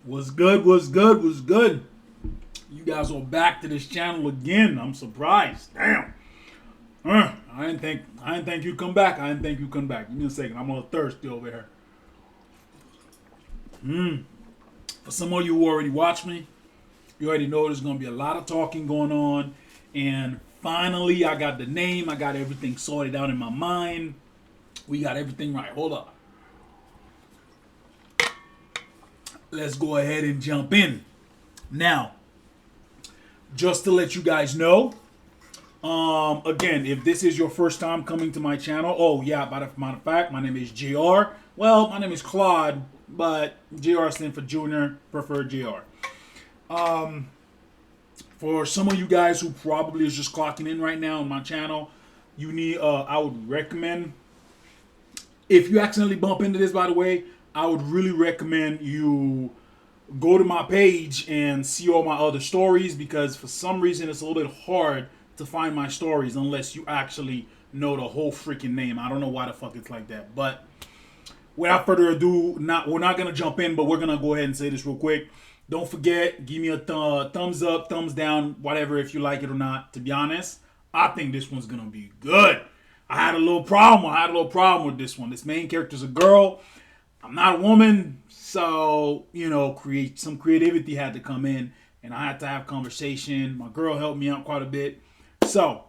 What's good? What's good? What's good? You guys are back to this channel again. I'm surprised. Damn. I didn't think you'd come back. I didn't think you'd come back. Give me a second. I'm a little thirsty over here. For some of you who already watch me, you already know there's gonna be a lot of talking going on. And finally, I got the name. I got everything sorted out in my mind. We got everything right. Hold up. Let's go ahead and jump in. Now, just to let you guys know, again, if this is your first time coming to my channel, oh yeah, by the matter of fact, my name is JR. Well, my name is Claude, but JR stands for Junior, preferred JR. For some of you guys who probably is just clocking in right now on my channel, you need, I would recommend, if you accidentally bump into this, by the way, I would really recommend you go to my page and see all my other stories, because for some reason it's a little bit hard to find my stories unless you actually know the whole freaking name. I don't know why the fuck it's like that. But without further ado, we're not gonna jump in, but we're gonna go ahead and say this real quick. Don't forget, give me a thumbs up, thumbs down, whatever, if you like it or not. To be honest, I think this one's gonna be good. I had a little problem with this one. This main character's a girl. I'm not a woman, so create some creativity had to come in, and I had to have conversation. My girl helped me out quite a bit. So,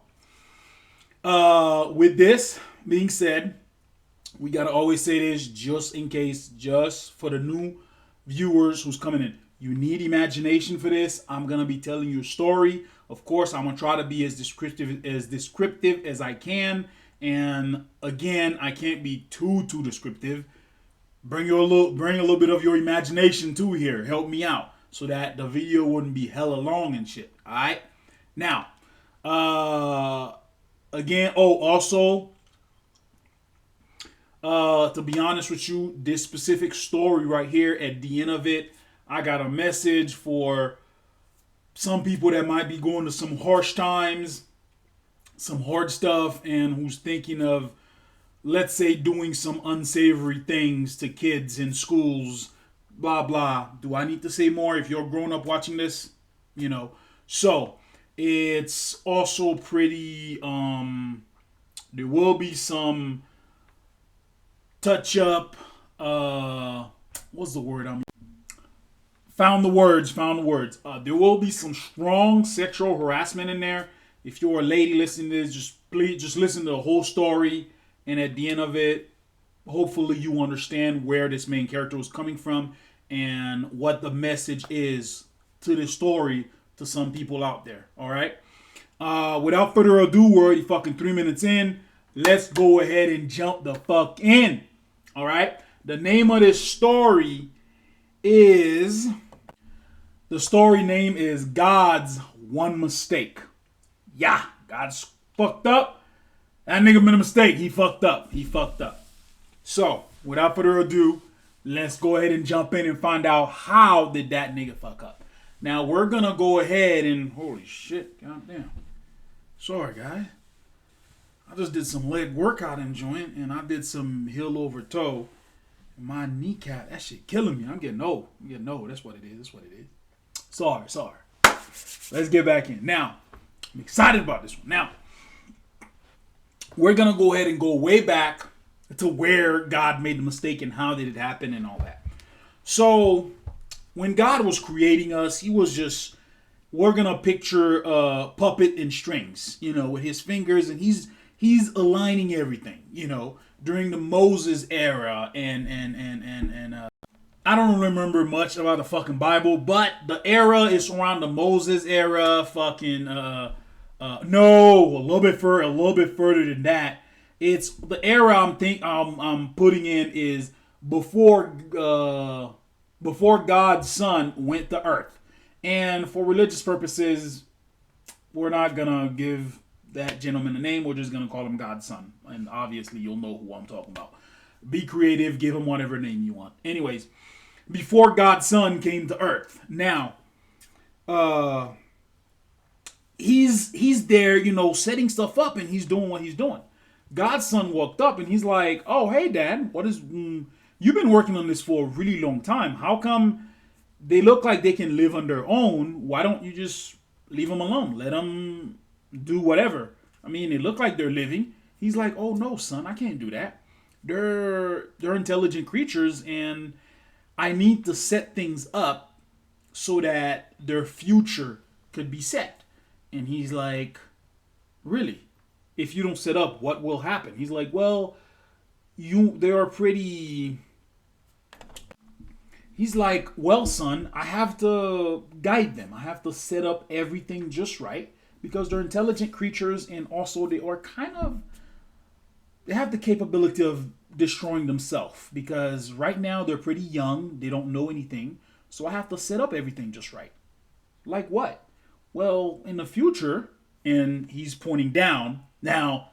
with this being said, we gotta always say this just in case, just for the new viewers who's coming in. You need imagination for this. I'm gonna be telling you a story. Of course, I'm gonna try to be as descriptive as I can. And again, I can't be too descriptive. Bring a little bit of your imagination too here. Help me out so that the video wouldn't be hella long and shit. All right. Now, again. Oh, also, to be honest with you, this specific story right here, at the end of it, I got a message for some people that might be going to some harsh times, some hard stuff, and who's thinking of, let's say, doing some unsavory things to kids in schools, blah blah. Do I need to say more if you're grown up watching this? So it's also pretty, there will be some touch up, what's the word I'm found the words. There will be some strong sexual harassment in there. If you're a lady listening to this, just listen to the whole story. And at the end of it, hopefully you understand where this main character was coming from and what the message is to this story to some people out there. All right. Without further ado, we're already fucking 3 minutes in. Let's go ahead and jump the fuck in. All right. The name of this story is, the story name is God's One Mistake. Yeah, God's fucked up. That nigga made a mistake. He fucked up. So, without further ado, let's go ahead and jump in and find out how did that nigga fuck up. Now, we're going to go ahead and, holy shit, goddamn. Sorry, guys. I just did some leg workout in joint, and I did some heel over toe. My kneecap, that shit killing me. I'm getting old. That's what it is. Sorry. Let's get back in. Now, I'm excited about this one. Now, we're going to go ahead and go way back to where God made the mistake and how did it happen and all that. So, when God was creating us, he was just, we're going to picture a puppet and strings, with his fingers, and he's aligning everything, during the Moses era, and I don't remember much about the fucking Bible, but the era is around the Moses era, fucking, no, a little bit further than that. It's the era I'm putting in is before God's son went to earth. And for religious purposes, we're not gonna give that gentleman a name. We're just gonna call him God's son. And obviously you'll know who I'm talking about. Be creative, give him whatever name you want. Anyways, before God's son came to earth. Now, he's there, setting stuff up, and he's doing what he's doing. God's son walked up and he's like, "Oh, hey, Dad, what is? You've been working on this for a really long time. How come they look like they can live on their own. Why don't you just leave them alone? Let them do whatever. I mean, they look like they're living. He's like, oh no, son, I can't do that. They're intelligent creatures, and I need to set things up so that their future could be set. And he's like, really? If you don't set up, what will happen? He's like, well, they are pretty. He's like, well, son, I have to guide them. I have to set up everything just right because they're intelligent creatures, and also they are they have the capability of destroying themselves because right now they're pretty young. They don't know anything. So I have to set up everything just right. Like what? Well, in the future, and he's pointing down. Now,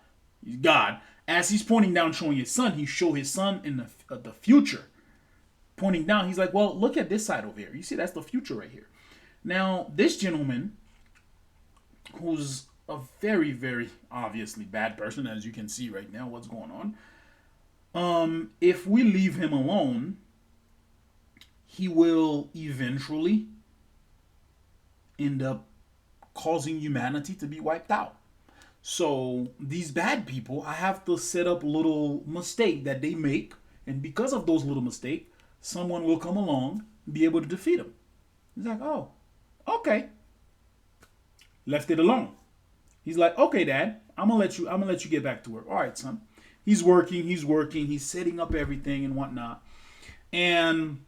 God, as he's pointing down, showing his son, he show his son in the future. Pointing down, he's like, well, look at this side over here. You see, that's the future right here. Now, this gentleman, who's a very, very obviously bad person, as you can see right now, what's going on. If we leave him alone, he will eventually end up causing humanity to be wiped out. So these bad people, I have to set up a little mistake that they make, and because of those little mistakes, someone will come along and be able to defeat them. He's like, oh, okay. Left it alone. He's like, okay, Dad, I'm gonna let you get back to work. All right, son. He's working, he's setting up everything and whatnot. And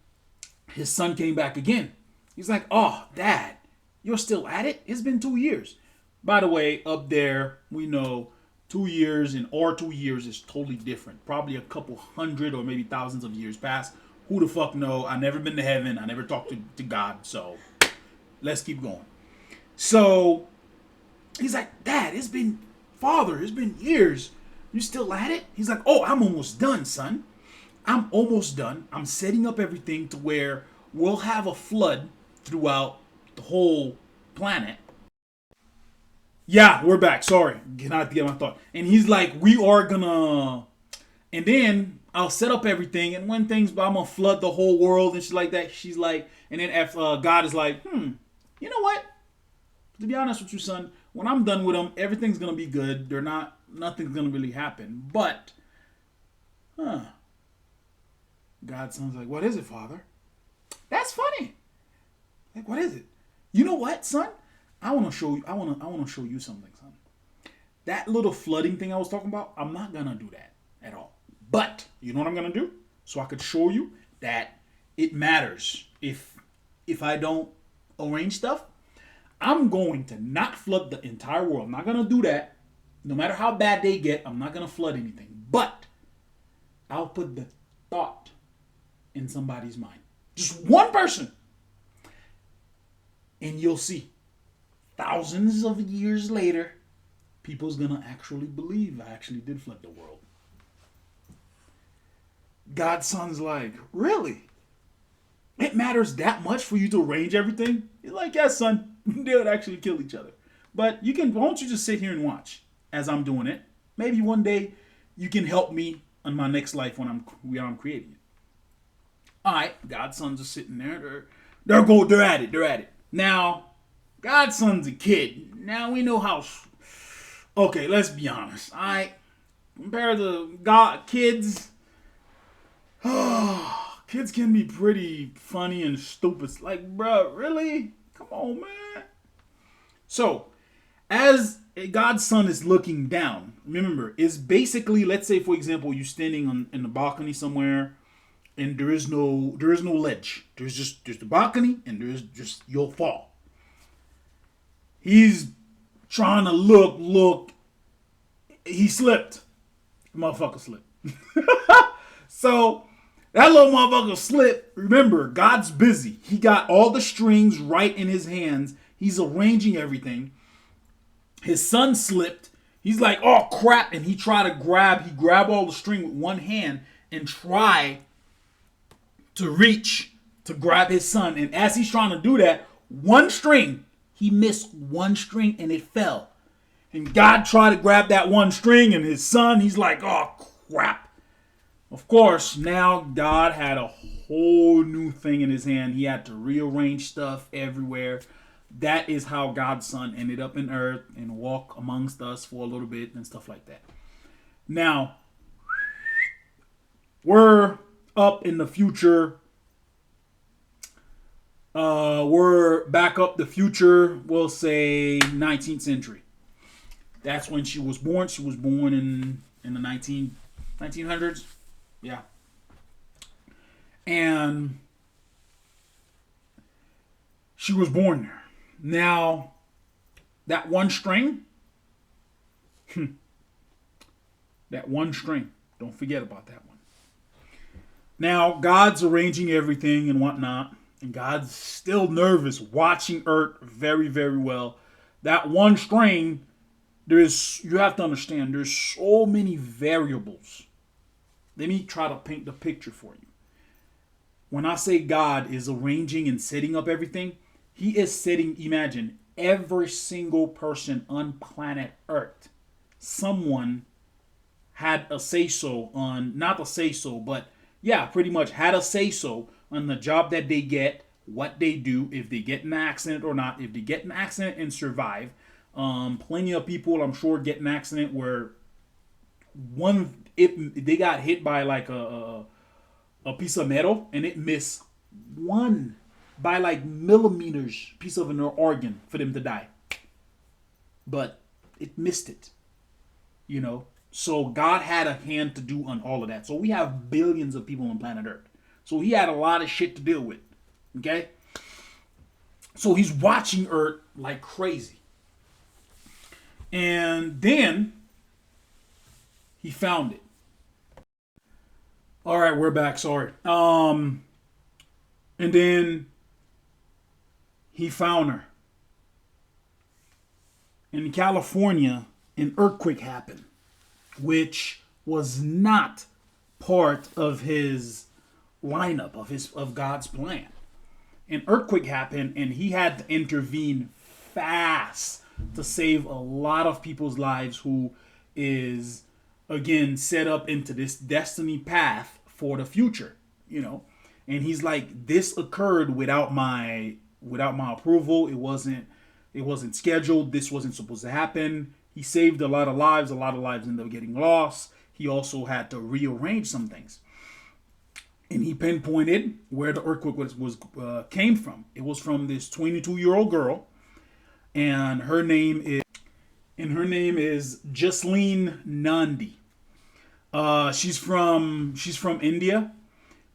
his son came back again. He's like, oh, Dad, you're still at it? It's been 2 years. By the way, up there, we know 2 years and our 2 years is totally different. Probably a couple hundred or maybe thousands of years past. Who the fuck know? I never been to heaven. I never talked to God. So let's keep going. So he's like, Dad, it's been years. You still at it? He's like, oh, I'm almost done, son. I'm almost done. I'm setting up everything to where we'll have a flood throughout the whole planet. Yeah, we're back. Sorry. Cannot get my thought. And he's like, we are gonna. And then I'll set up everything. And when things, I'm gonna flood the whole world and shit like that. She's like, and then if God is like, you know what? To be honest with you, son, when I'm done with them, everything's gonna be good. Nothing's gonna really happen. But, God's son's like, what is it, Father? That's funny. Like, what is it? You know what, son? I want to show you something, son. That little flooding thing I was talking about, I'm not gonna do that at all. But you know what I'm gonna do? So I could show you that it matters. If I don't arrange stuff, I'm going to not flood the entire world. I'm not gonna do that. No matter how bad they get, I'm not gonna flood anything. But I'll put the thought in somebody's mind. Just one person. And you'll see. Thousands of years later, people's gonna actually believe I actually did flood the world. God's son's like, really? It matters that much for you to arrange everything? He's like, yes, son. They would actually kill each other. But why don't you just sit here and watch as I'm doing it? Maybe one day you can help me on my next life when I'm creating it. All right, God's sons are sitting there. They're at it. Now, God's son's a kid. Now we know how. Okay, let's be honest. Compared to God, kids. Kids can be pretty funny and stupid. Like, bro, really? Come on, man. So, as God's son is looking down, remember, it's basically, let's say, for example, you're standing in the balcony somewhere, and there is no ledge. There's the balcony, and you'll fall. He's trying to look. He slipped. Motherfucker slipped. So that little motherfucker slipped. Remember, God's busy. He got all the strings right in his hands. He's arranging everything. His son slipped. He's like, oh crap. And he grabbed all the string with one hand and try to reach to grab his son. And as he's trying to do that, he missed one string and it fell. And God tried to grab that one string, and his son, he's like, oh crap. Of course, now God had a whole new thing in his hand. He had to rearrange stuff everywhere. That is how God's son ended up in earth and walk amongst us for a little bit and stuff like that. Now, we're up in the future. We're back up the future, we'll say 19th century. That's when she was born. She was born in the 1900s. Yeah. And she was born there. Now, that one string, don't forget about that one. Now, God's arranging everything and whatnot, and God's still nervous, watching Earth very, very well. That one string, you have to understand, there's so many variables. Let me try to paint the picture for you. When I say God is arranging and setting up everything, he is setting, imagine, every single person on planet Earth. Someone had a say-so on, not a say-so, but yeah, pretty much had a say-so on the job that they get, what they do, if they get in an accident or not. If they get in an accident and survive, plenty of people, I'm sure, get in an accident where they got hit by like a piece of metal and it missed one by like millimeters piece of an organ for them to die. But it missed it, you know. So God had a hand to do on all of that. So we have billions of people on planet Earth. So he had a lot of shit to deal with. Okay? So he's watching Earth like crazy. And then he found it. All right, we're back. Sorry. And then he found her. In California, an earthquake happened, which was not part of his lineup of God's plan. An earthquake happened, and he had to intervene fast to save a lot of people's lives who is again set up into this destiny path for the future, you know. And he's like, this occurred without my approval. It wasn't scheduled. This wasn't supposed to happen. He saved a lot of lives. A lot of lives ended up getting lost. He also had to rearrange some things. And he pinpointed where the earthquake came from. It was from this 22-year-old girl, and her name is Jasleen Nandi. She's from India.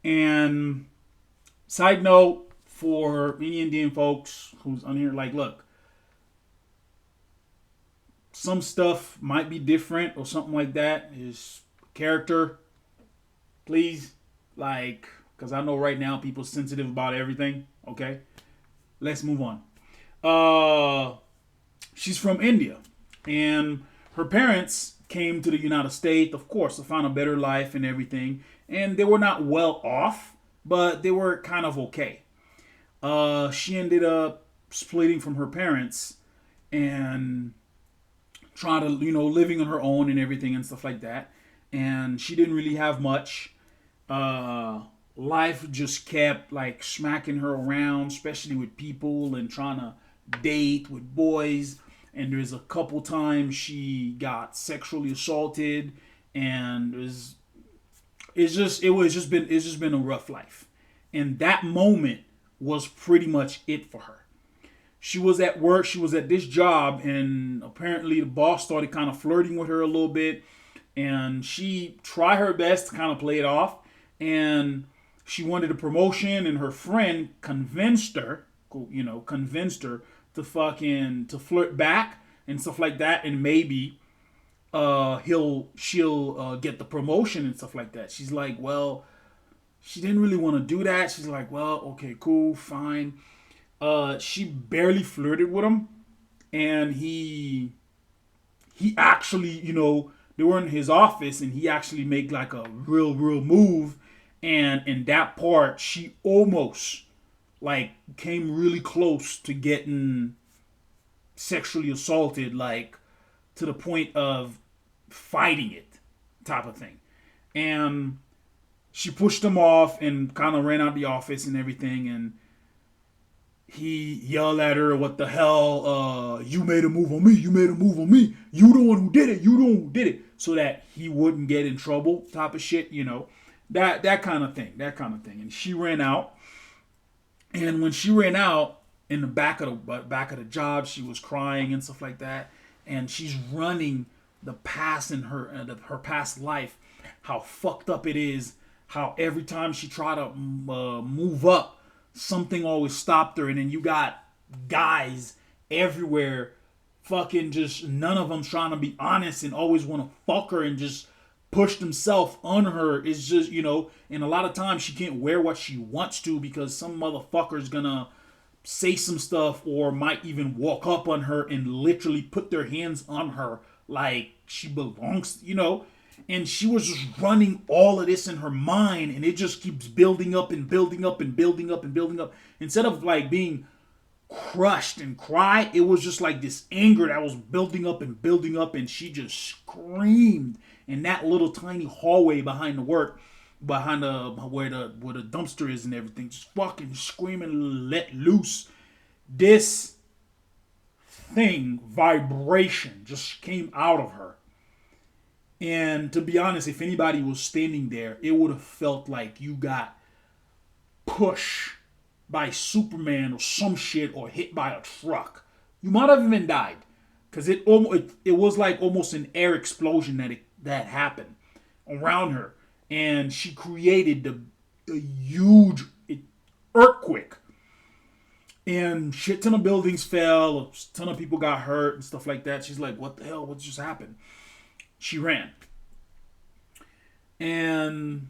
And side note for any Indian folks who's on here, like, look, some stuff might be different or something like that. Is character, please, like, because I know right now people sensitive about everything. Okay, let's move on. She's from India, and her parents came to the United States, of course, to find a better life and everything. And they were not well off, but they were kind of okay. She ended up splitting from her parents and trying to, living on her own and everything and stuff like that. And she didn't really have much. Life just kept like smacking her around, especially with people and trying to date with boys. And there's a couple times she got sexually assaulted, and it's just been a rough life. And that moment was pretty much it for her. She was at work, she was at this job, and apparently the boss started kind of flirting with her a little bit, and she tried her best to kind of play it off, and she wanted a promotion, and her friend convinced her to flirt back and stuff like that, and maybe she'll get the promotion and stuff like that. She's like, well, she didn't really want to do that. She's like, well, okay, cool, fine. She barely flirted with him, and he actually, they were in his office, and he actually made like a real move, and in that part, she almost like came really close to getting sexually assaulted, like to the point of fighting it type of thing. And she pushed him off and kind of ran out the office and everything. And he yelled at her, "What the hell? You made a move on me. You made a move on me. You the one who did it. You the one who did it." So that he wouldn't get in trouble, type of shit, that kind of thing, And she ran out, and when she ran out in the back of the job, she was crying and stuff like that, and she's running the past in her past life, how fucked up it is, how every time she tried to move up, something always stopped her, and then you got guys everywhere, fucking just none of them trying to be honest and always want to fuck her and just push themselves on her. It's just, and a lot of times she can't wear what she wants to because some motherfucker's gonna say some stuff or might even walk up on her and literally put their hands on her like she belongs, And she was just running all of this in her mind, and it just keeps building up and building up and building up and building up. Instead of like being crushed and cry, it was just like this anger that was building up, and she just screamed in that little tiny hallway behind where the dumpster is and everything, just fucking screaming, let loose. This vibration just came out of her. And to be honest, if anybody was standing there, it would have felt like you got pushed by Superman or some shit, or hit by a truck. You might have even died, because it was like almost an air explosion that happened around her, and she created a huge earthquake, and shit ton of buildings fell, a ton of people got hurt and stuff like that. She's like, "What the hell? What just happened?" She ran, and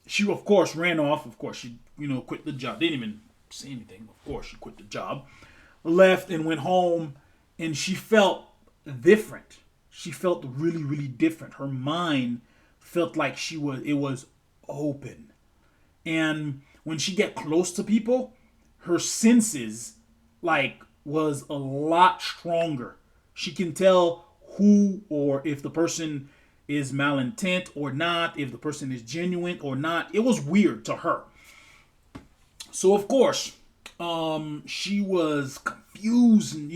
she of course ran off. Of course she quit the job. Didn't even say anything. Of course she quit the job, left and went home, and she felt different. She felt really, really different. Her mind felt like it was open. And when she get close to people, her senses was a lot stronger. She can tell who, or if the person is malintent or not, if the person is genuine or not. It was weird to her. So of course, she was confused and,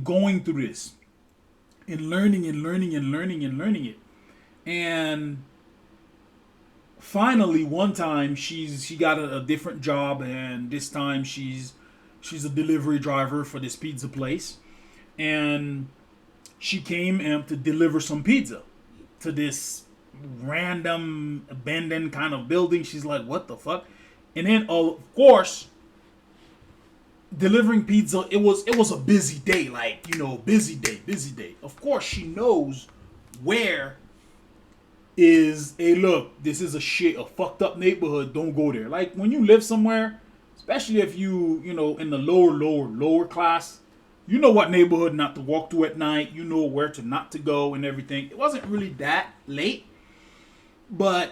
going through this and learning it. And finally, one time she got a different job, and this time she's a delivery driver for this pizza place, and she came to deliver some pizza to this random abandoned kind of building. She's like, "What the fuck?" And then, of course, delivering pizza, it was a busy day, busy day. Of course, she knows where is look, this is a fucked up neighborhood, don't go there. Like, when you live somewhere, especially if you in the lower class, you know what neighborhood not to walk to at night, you know where to not to go and everything. It wasn't really that late, but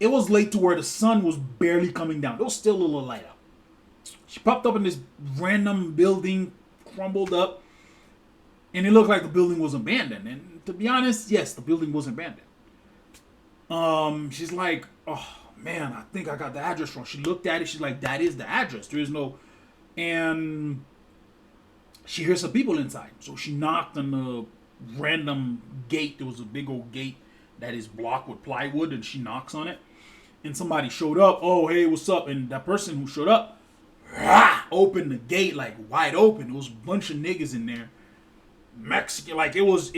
it was late to where the sun was barely coming down. It was still a little light out. She popped up in this random building, crumbled up, and it looked like the building was abandoned. And to be honest, yes, the building was abandoned. She's like, "Oh man, I think I got the address wrong." She looked at it. She's like, "That is the address. There is no," and she hears some people inside. So she knocked on the random gate. There was a big old gate that is blocked with plywood, and she knocks on it, and somebody showed up. "Oh, hey, what's up?" And that person who showed up opened the gate like wide open. There was a bunch of niggas in there, Mexican. Like, it was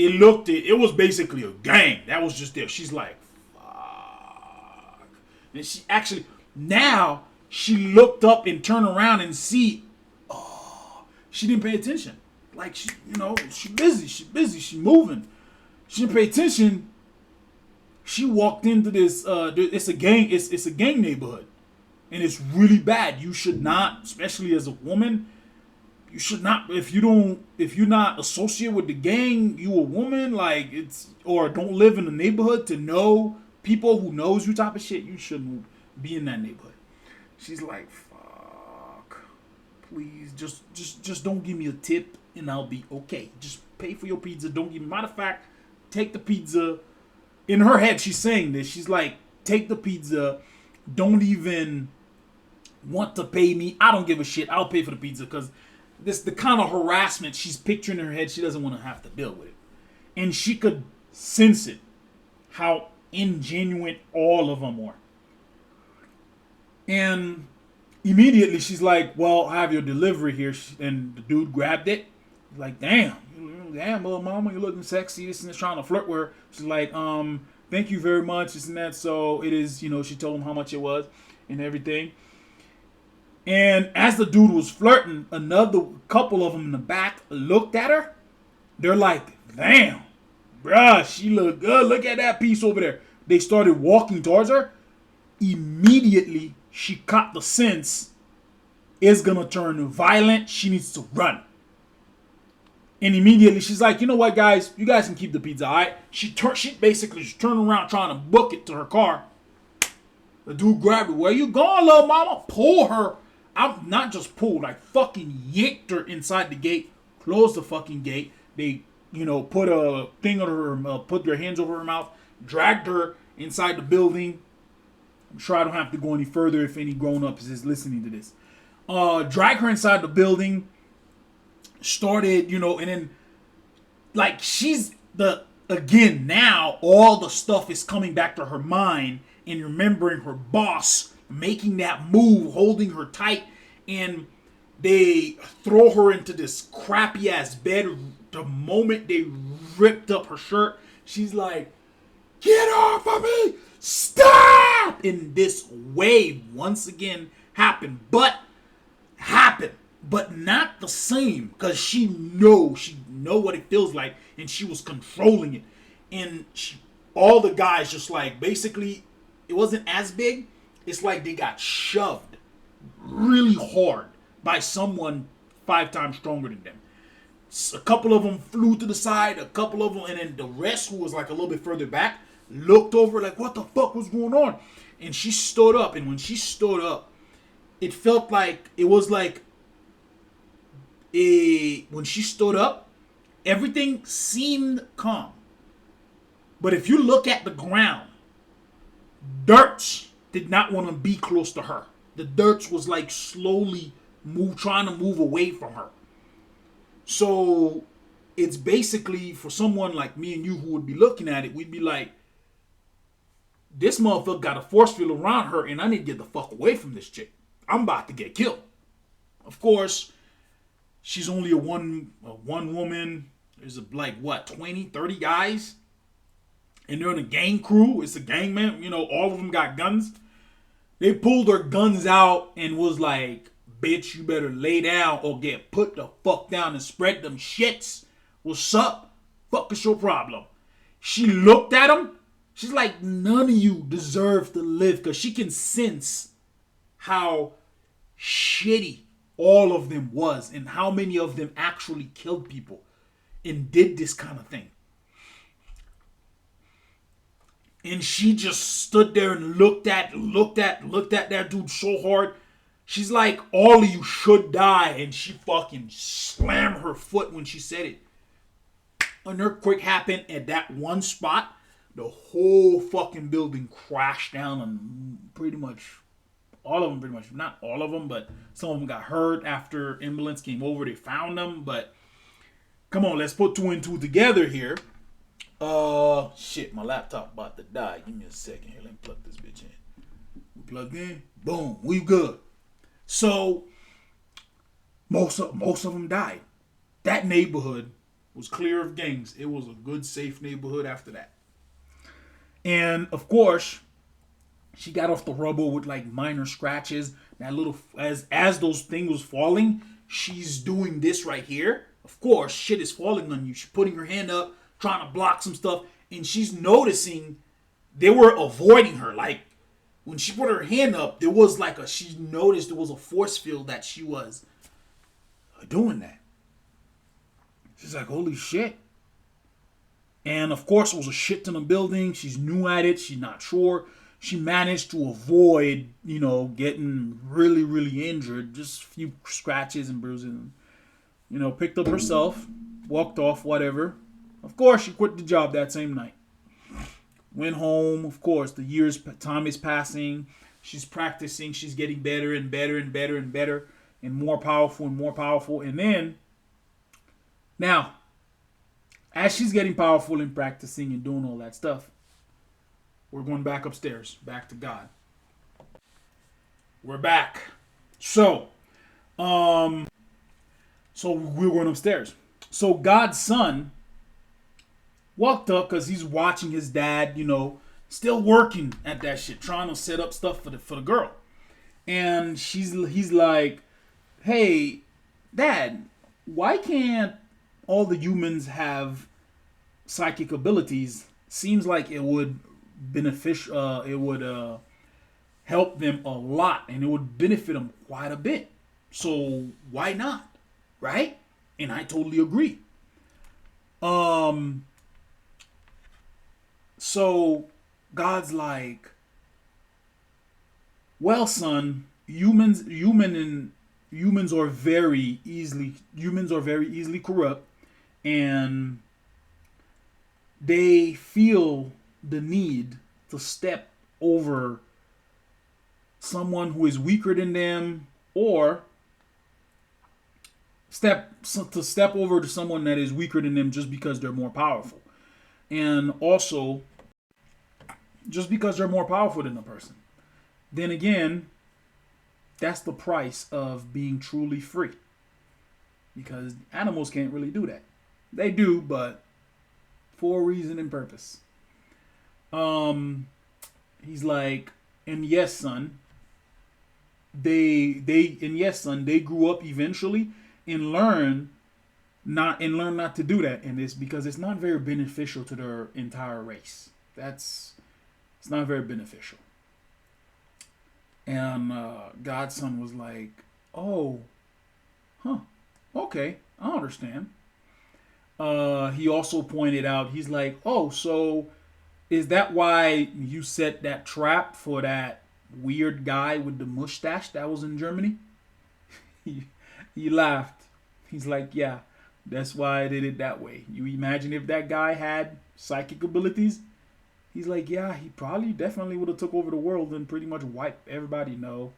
basically a gang that was just there. She's like, "Fuck." And she actually, now she looked up and turned around and see, she didn't pay attention. Like, she busy, she moving. She didn't pay attention. She walked into this, it's a gang neighborhood. And it's really bad. You should not, especially as a woman, you should not, if you're not associated with the gang, you a woman, or don't live in the neighborhood to know people who knows you type of shit, you shouldn't be in that neighborhood. She's like, "Fuck. Please, just don't give me a tip and I'll be okay. Just pay for your pizza. Don't give me, matter of fact, take the pizza." In her head, she's saying this. She's like, take the pizza, don't even want to pay me. I don't give a shit. I'll pay for the pizza because this the kind of harassment she's picturing in her head. She doesn't want to have to deal with it, and she could sense it, how ingenuine all of them were. And immediately she's like, "Well, I have your delivery here," and the dude grabbed it. He's like, "Damn, little mama, you're looking sexy." This and this, trying to flirt with her. She's like, "Thank you very much," this and that. So it is, she told him how much it was and everything. And as the dude was flirting, another couple of them in the back looked at her. They're like, "Damn, bruh, she look good. Look at that piece over there." They started walking towards her. Immediately, she caught the sense it's going to turn violent. She needs to run. And immediately, she's like, "You know what, guys? You guys can keep the pizza, all right?" She basically turned around trying to book it to her car. The dude grabbed her. "Where you going, little mama?" Pull her. I'm not just pulled, like fucking yanked her inside the gate, closed the fucking gate. They, put a thing on her, put their hands over her mouth, dragged her inside the building. I'm sure I don't have to go any further if any grown-ups is listening to this. Drag her inside the building, started, and then, like, again, now all the stuff is coming back to her mind and remembering her boss making that move, holding her tight, and they throw her into this crappy ass bed. The moment they ripped up her shirt, she's like, "Get off of me! Stop!" And this wave once again happened, but not the same, because she know what it feels like, and she was controlling it. And all the guys just like, basically, it wasn't as big. It's like they got shoved really hard by someone 5 times stronger than them. A couple of them flew to the side, a couple of them, and then the rest, who was like a little bit further back, looked over like, "What the fuck was going on?" And she stood up, and when she stood up, it felt like, it was like, when she stood up, everything seemed calm. But if you look at the ground, dirt did not want to be close to her. The dirt was like slowly trying to move away from her. So it's basically, for someone like me and you who would be looking at it, we'd be like, this motherfucker got a force field around her, and I need to get the fuck away from this chick. I'm about to get killed. Of course, she's only a one woman. There's 20, 30 guys. And they're in a gang crew. It's a gang, man. All of them got guns. They pulled their guns out and was like, "Bitch, you better lay down or get put the fuck down and spread them shits. What's up? Fuck is your problem?" She looked at him. She's like, "None of you deserve to live," because she can sense how shitty all of them was and how many of them actually killed people and did this kind of thing. And she just stood there and looked at that dude so hard. She's like, "All of you should die." And she fucking slammed her foot when she said it. An earthquake happened at that one spot. The whole fucking building crashed down, and pretty much all of them, not all of them, but some of them got hurt after ambulance came over. They found them, but come on, let's put 2 and 2 together here. Shit, my laptop about to die. Give me a second here. Let me plug this bitch in. We plugged in. Boom. We good. So, most of them died. That neighborhood was clear of gangs. It was a good, safe neighborhood after that. And, of course, she got off the rubble with, like, minor scratches. That little, as those things was falling, she's doing this right here. Of course, shit is falling on you. She's putting her hand up, trying to block some stuff, and she's noticing they were avoiding her. Like, when she put her hand up, she noticed there was a force field that she was doing that. She's like, "Holy shit." And of course, it was a shit ton of building. She's new at it. She's not sure. She managed to avoid, getting really, really injured. Just a few scratches and bruises. Picked up herself, walked off, whatever. Of course, she quit the job that same night. Went home. Of course, time is passing. She's practicing. She's getting better and better and better and better and more powerful and more powerful. And then now, as she's getting powerful and practicing and doing all that stuff, we're going back upstairs, back to God. We're back. So, we went upstairs. So God's son walked up because he's watching his dad, still working at that shit, trying to set up stuff for the girl. And he's like, "Hey, Dad, why can't all the humans have psychic abilities? Seems like it would help them a lot, and it would benefit them quite a bit. So why not, right?" And I totally agree. So God's like, "Well, son, humans are very easily corrupt, and they feel the need to step over someone who is weaker than them, or step over to someone that is weaker than them just because they're more powerful. And also, just because they're more powerful than the person. Then again, that's the price of being truly free. Because animals can't really do that. They do, but for a reason and purpose." He's like, "And yes, son, they grew up eventually and learn not to do that, and it's because it's not very beneficial to their entire race. It's not very beneficial." And Godson was like, "Oh, okay, I understand." He also pointed out, he's like, "Oh, so is that why you set that trap for that weird guy with the mustache that was in Germany?" He laughed. He's like, "Yeah, that's why I did it that way. You imagine if that guy had psychic abilities?" He's like, "Yeah, he probably definitely would have took over the world and pretty much wiped everybody. No,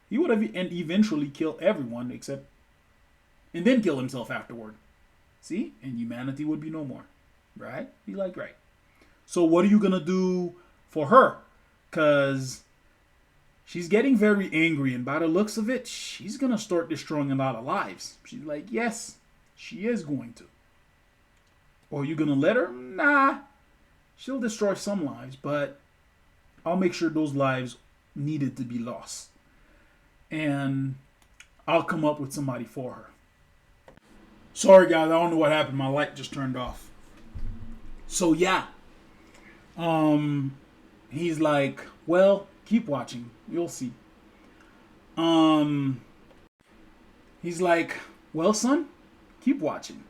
he would have and eventually killed everyone and then kill himself afterward. See, and humanity would be no more, right?" He's like, "Right. So what are you gonna do for her? Cause she's getting very angry, and by the looks of it, she's gonna start destroying a lot of lives." She's like, "Yes, she is going to. Or are you gonna let her? Nah, she'll destroy some lives, but I'll make sure those lives needed to be lost. And I'll come up with somebody for her." Sorry guys, I don't know what happened. My light just turned off. So yeah. He's like, "Well, keep watching. You'll see." He's like, "Well, son, keep watching.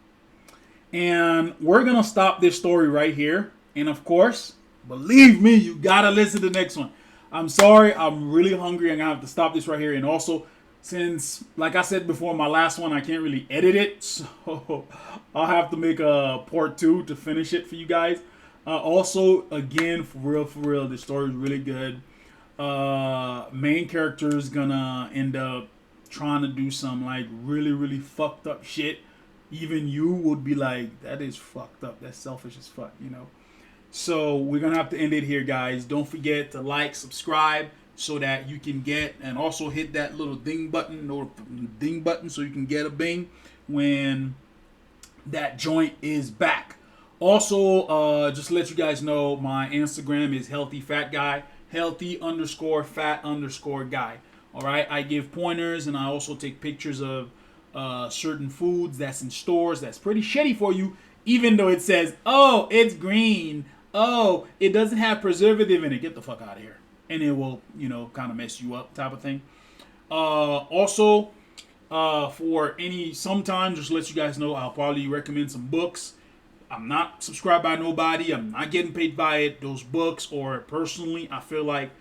And we're going to stop this story right here. And of course, believe me, you got to listen to the next one. I'm sorry. I'm really hungry. I'm going to have to stop this right here. And also, since, like I said before, my last one, I can't really edit it. So I'll have to make a part 2 to finish it for you guys. Also, again, for real, the story is really good. Main character is gonna end up trying to do some like really fucked up shit. Even you would be like, "That is fucked up. That's selfish as fuck," So we're gonna have to end it here, guys. Don't forget to like, subscribe, so that you can get, and also hit that little ding button so you can get a bing when that joint is back. Also, just to let you guys know, my Instagram is healthy_fat_guy. Healthy_fat_guy. All right. I give pointers, and I also take pictures of certain foods that's in stores that's pretty shitty for you, even though it says, "Oh, it's green. Oh, it doesn't have preservative in it." Get the fuck out of here. And it will, kind of mess you up, type of thing. Also, sometimes, just to let you guys know, I'll probably recommend some books. I'm not subscribed by nobody. I'm not getting paid by it. Those books, or personally, I feel like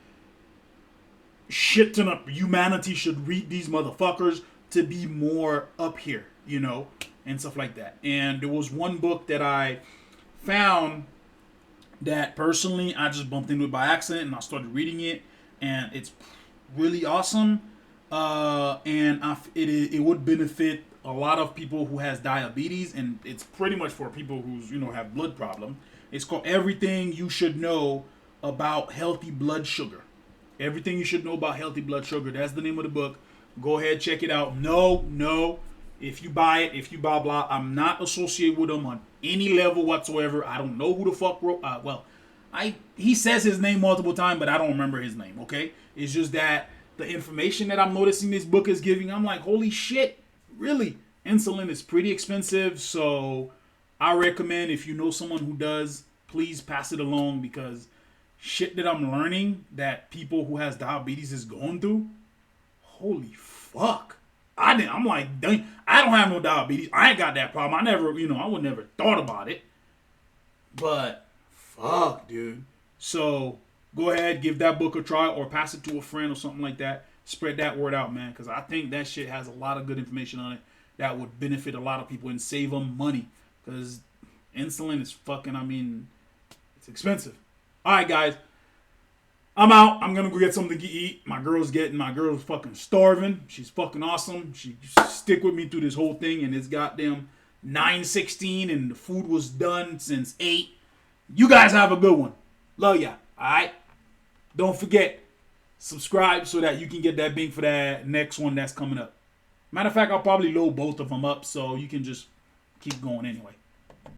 shit ton of humanity should read these motherfuckers to be more up here, and stuff like that. And there was one book that I found that personally I just bumped into it by accident and I started reading it, and it's really awesome. It would benefit a lot of people who has diabetes, and it's pretty much for people who's have blood problem. It's called Everything You Should Know About Healthy Blood Sugar. Everything You Should Know About Healthy Blood Sugar. That's the name of the book. Go ahead, check it out. No. If you buy it, if you blah blah, I'm not associated with them on any level whatsoever. I don't know who the fuck wrote. He says his name multiple times, but I don't remember his name. Okay, it's just that the information that I'm noticing this book is giving, I'm like, holy shit, really? Insulin is pretty expensive, so I recommend if you know someone who does, please pass it along, because shit that I'm learning that people who has diabetes is going through, holy fuck. I'm like, dang, I don't have no diabetes. I ain't got that problem. I would never thought about it. But fuck, dude. So go ahead, give that book a try, or pass it to a friend or something like that. Spread that word out, man, because I think that shit has a lot of good information on it that would benefit a lot of people and save them money, because insulin is it's expensive. All right, guys. I'm out. I'm gonna go get something to eat. My girl's fucking starving. She's fucking awesome. She stick with me through this whole thing, and it's goddamn 9:16, and the food was done since 8. You guys have a good one. Love ya. Alright? Don't forget, subscribe so that you can get that bing for that next one that's coming up. Matter of fact, I'll probably load both of them up so you can just keep going anyway.